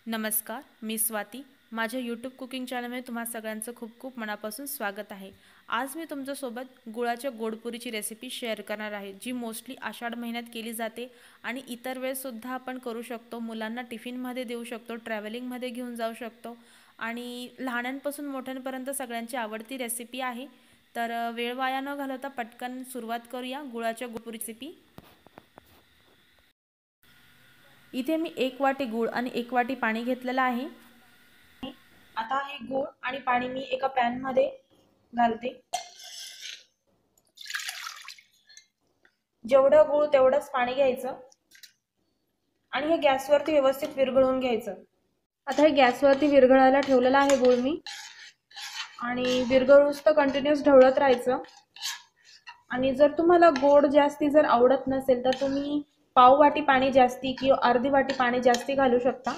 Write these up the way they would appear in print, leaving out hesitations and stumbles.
नमस्कार, मी स्वाती. माझ्या YouTube cooking चॅनलमध्ये तुम्हा सगळ्यांचं खूप खूप मनापासून स्वागत आहे. आज मी तुमच्यासोबत गुळाच्या गोडपुरीची रेसिपी शेअर करणार आहे, जी मोस्टली आषाढ महिन्यात केली जाते आणि इतर वेळेससुद्धा आपण करू शकतो. मुलांना टिफिनमध्ये देऊ शकतो, ट्रॅव्हलिंगमध्ये घेऊन जाऊ शकतो आणि लहानांपासून मोठ्यांपर्यंत सगळ्यांची आवडती रेसिपी आहे. तर वेळ वाया न घालवता पटकन सुरुवात करूया गुळाच्या गोडपुरी रेसिपी. इथे मी 1 वाटी गूळ आणि 1 वाटी पाणी घेतलेलं आहे. आता हे गूळ आणि पाणी मी एका पॅन मध्ये घालते. जेवढं गूळ तेवढंच पाणी घ्यायचं आणि हे गॅसवरती व्यवस्थित विरघळून घ्यायचं. आता हे गॅसवरती विरघळायला ठेवलेलं आहे गूळ मी, आणि विरघळूस तर कंटिन्यूअस ढवळत राहायचं. आणि जर तुम्हाला गोड जास्ती जर आवडत नसेल तर तुम्ही पाव वाटी पाणी जास्ती किंवा अर्धी वाटी पाणी जास्ती घालू शकता.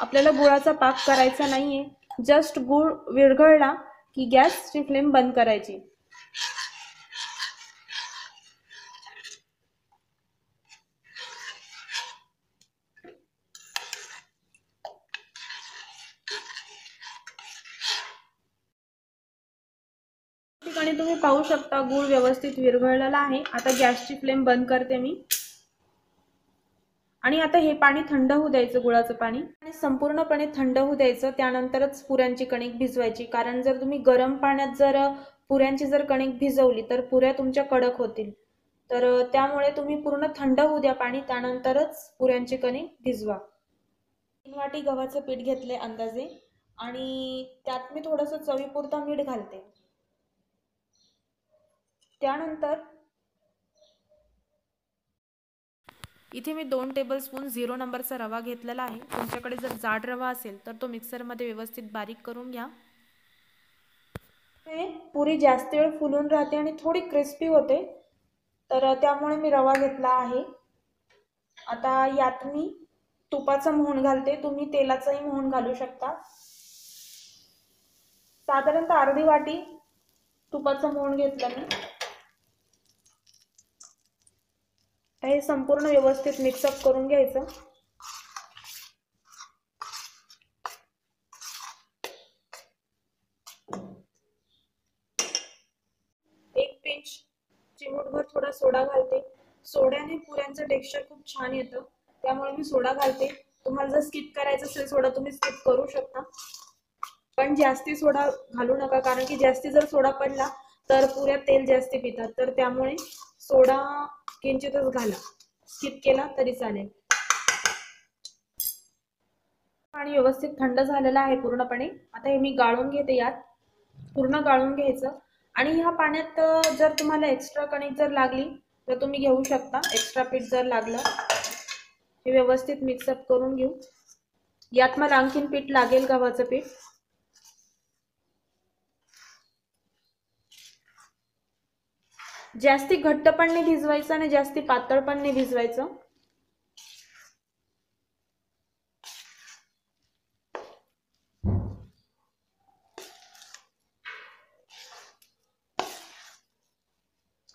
आपल्याला गुळाचा पाक करायचा नाहीये, जस्ट गूळ विरघळला की गॅसची फ्लेम बंद करायची. ठिकाणी तुम्ही पाहू शकता गूळ व्यवस्थित विरघळलेला आहे. आता गॅसची फ्लेम बंद करते मी आणि आता हे पाणी थंड होऊ द्यायचं, गुळाचं पाणी, आणि संपूर्णपणे थंड होऊ द्यायचं. त्यानंतरच पुऱ्यांची कणिक भिजवायची, कारण जर तुम्ही गरम पाण्यात जर पुऱ्यांची जर कणिक भिजवली तर पुऱ्या तुमच्या कडक होतील. तर त्यामुळे तुम्ही पूर्ण थंड होऊ द्या पाणी, त्यानंतरच पुऱ्यांची कणिक भिजवा. 3 वाटी गव्हाचं पीठ घेतले अंदाजे, आणि त्यात मी थोडंसं चवीपुरतं मीठ घालते. त्यानंतर इथे मी 2 टेबलस्पून 0 नंबरचा रवा घेतलेला आहे. तुमच्याकडे जर जाड रवा असेल तर तो मिक्सरमध्ये व्यवस्थित बारीक करून घ्या. पुरी जास्त वेळ फुलून राहते आणि थोडी क्रिस्पी होते, तर त्यामुळे मी रवा घेतला आहे. आता यात मी तुपाचं मोहन घालते, तुम्ही तेलाचंही मोहन घालू शकता. साधारणतः अर्धी वाटी तुपाचं मोहन घेतलं मी. हे संपूर्ण व्यवस्थित मिक्सअप करून घ्यायचं. एक पिंच चिमूटभर थोडा सोडा घालते. सोड्याने पुऱ्यांचं टेक्स्चर खूप छान येतं, त्यामुळे मी सोडा घालते. तुम्हाला जर स्किप करायचं असेल सोडा तुम्ही स्किप करू शकता, पण जास्ती सोडा घालू नका, कारण की जास्ती जर सोडा पडला तर पुऱ्या तेल जास्ती पितात. तर त्यामुळे सोडा किंचितच घाला, स्किप केला तरी चालेल. पाणी व्यवस्थित थंड झालेलं आहे पूर्णपणे. आता हे मी गाळून घेते, यात पूर्ण गाळून घ्यायचं. आणि ह्या पाण्यात जर तुम्हाला एक्स्ट्रा कणिक जर लागली तर तुम्ही घेऊ शकता, एक्स्ट्रा पीठ जर लागलं. हे व्यवस्थित मिक्सअप करून घेऊ. यात मला आणखीन पीठ लागेल, गव्हाचं पीठ. जास्ती घट्ट पण नाही भिजवायचं आणि जास्ती पातळ पण नाही भिजवायचं.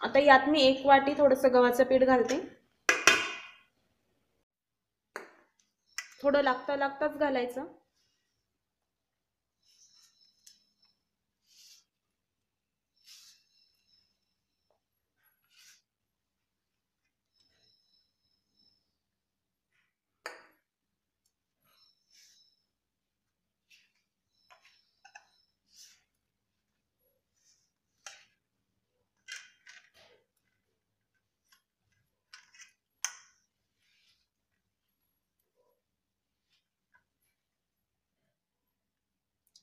आता यात मी 1 वाटी थोडंसं गव्हाचं पीठ घालते. थोडं लागताच घालायचं.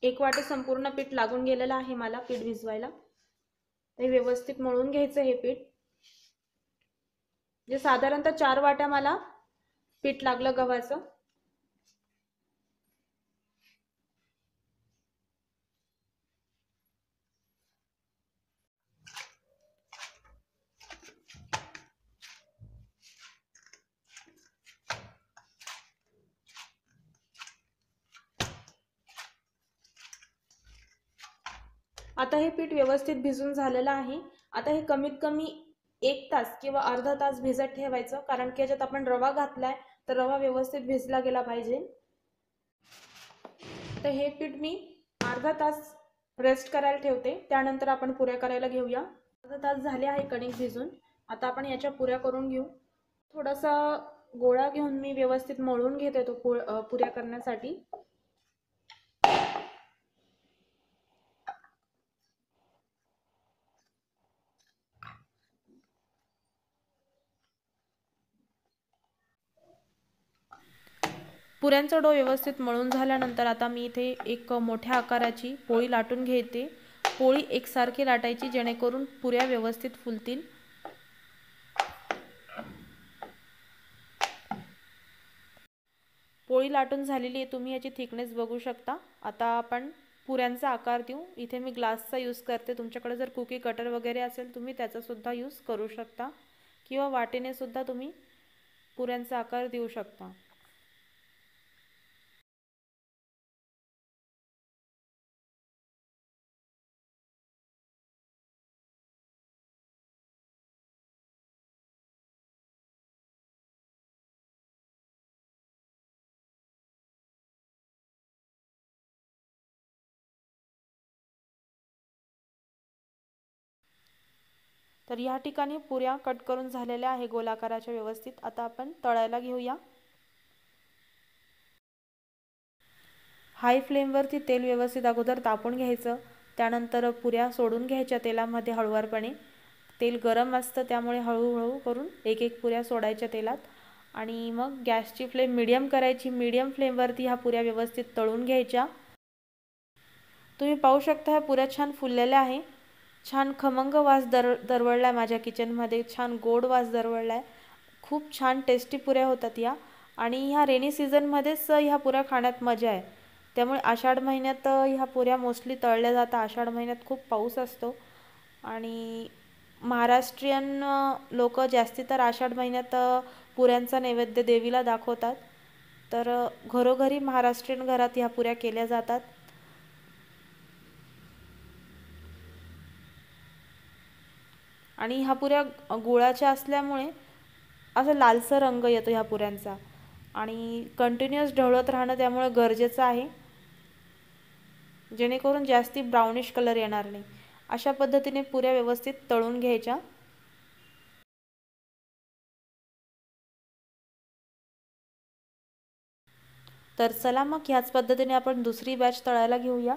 एक वाटी संपूर्ण पीठ लागून गेलेलं आहे मला पीठ भिजवायला. ते व्यवस्थित मळून घ्यायचं हे पीठ. जे साधारणतः 4 वाट्या मला पीठ लागलं गव्हाचं. आता हे पीठ व्यवस्थित भिजून झालेलं आहे. आता हे कमीत कमी 1 तास किंवा अर्धा तास भिजत ठेवायचं, कारण की याच्यात आपण रवा घातलाय तर रवा व्यवस्थित भिजला गेला पाहिजे। तर हे पीठ मी अर्धा तास रेस्ट करायला ठेवते, त्यानंतर आपण पुऱ्या करायला घेऊया। अर्धा तास झाले आहे कणिक भिजून, आता आपण याच्या पुऱ्या करून घेऊ। थोडासा गोळा घेऊन मी व्यवस्थित मळून घेते तो पुऱ्या करण्यासाठी। पुऱ्यांचा डो व्यवस्थित मळून झाल्यानंतर आता मी इथे एक मोठ्या आकाराची पोळी लाटून घेते। पोळी एकसारखी लाटायची जेणेकरून पुऱ्या व्यवस्थित फुलतील। पोळी लाटून झालेली आहे, तुम्ही याची थिकनेस बघू शकता। आता आपण पुऱ्यांचा आकार देऊ। इथे मी ग्लासचा यूज करते, तुमच्याकडे जर कुकी कटर वगैरे असेल तुम्ही त्याचा सुद्धा यूज करू शकता, किंवा वाटीने सुद्धा तुम्ही पुऱ्यांचा आकार देऊ शकता। तर या ठिकाणी पुऱ्या कट करून झालेल्या आहे गोलाकाराच्या व्यवस्थित। आता आपण तळायला घेऊया। हाय फ्लेमवरती तेल व्यवस्थित अगोदर तापून घ्यायचं, त्यानंतर पुऱ्या सोडून घ्यायच्या तेलामध्ये हळूवारपणे। तेल गरम असतं त्यामुळे हळूहळू करून एक एक पुऱ्या सोडायच्या तेलात, आणि मग गॅसची फ्लेम मीडियम करायची। मीडियम फ्लेमवरती ह्या पुऱ्या व्यवस्थित तळून घ्यायच्या। तुम्ही पाहू शकता ह्या पुऱ्या छान फुललेल्या आहे, छान खमंग वास दरवळला आहे माझ्या किचनमध्ये, छान गोड वास दरवळला आहे। खूप छान टेस्टी पुऱ्या होतात या, आणि ह्या रेनी सीझनमध्येच ह्या पुऱ्या खाण्यात मजा आहे। त्यामुळे आषाढ महिन्यात ह्या पुऱ्या मोस्टली तळल्या जातात। आषाढ महिन्यात खूप पाऊस असतो, आणि महाराष्ट्रीयन लोक जास्ती तर आषाढ महिन्यात पुऱ्यांचा नैवेद्य देवीला दाखवतात। तर घरोघरी महाराष्ट्रीयन घरात ह्या पुऱ्या केल्या जातात। आणि ह्या पुऱ्या गुळाच्या असल्यामुळे असं लालसर रंग येतो ह्या पुऱ्यांचा, आणि कंटिन्युअस ढवळत राहणं त्यामुळे गरजेचं आहे, जेणेकरून जास्ती ब्राउनिश कलर येणार नाही। अशा पद्धतीने पुऱ्या व्यवस्थित तळून घ्यायच्या। तर चला मग ह्याच पद्धतीने आपण दुसरी बॅच तळायला घेऊया।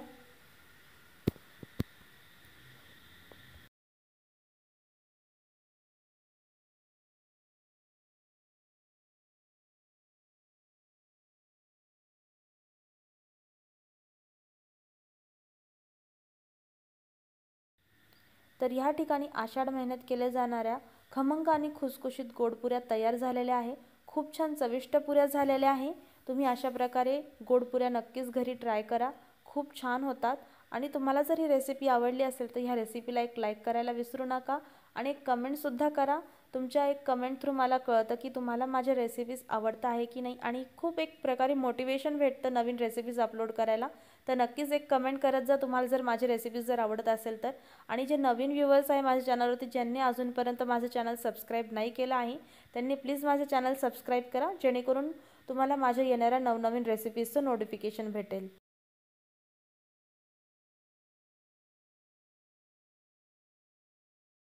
तर ह्या ठिकाणी आषाढ महिन्यात केल्या जाणाऱ्या खमंग आणि खुसखुशीत गोड पुऱ्या तयार झालेल्या आहे। खूप छान चविष्ट पुऱ्या झालेल्या आहे। तुम्ही अशा प्रकारे गोड पुऱ्या नक्कीच घरी ट्राय करा, खूप छान होतात। आणि तुम्हाला जर ही रेसिपी आवडली असेल तर ह्या रेसिपीला एक लाईक करायला विसरू नका, आणि एक कमेंटसुद्धा करा। तुमच्या एक कमेंट थ्रू मला कळतं की तुम्हाला माझ्या रेसिपीज आवडत आहे की नाही, आणि खूप एक प्रकारे मोटिवेशन भेटतं नवीन रेसिपीज अपलोड करायला। तर नक्कीच एक कमेंट करत जा तुम्हाला जर माझी रेसिपीज जर आवडत असेल तर। आणि जे नवीन व्ह्यूअर्स आहे माझ्या चॅनलवरती, ज्यांनी अजूनपर्यंत माझं चॅनल सबस्क्राईब नाही केलं आहे, त्यांनी प्लीज माझं चॅनल सबस्क्राईब करा, जेणेकरून तुम्हाला माझ्या येणाऱ्या नवनवीन रेसिपीजचं नोटिफिकेशन भेटेल।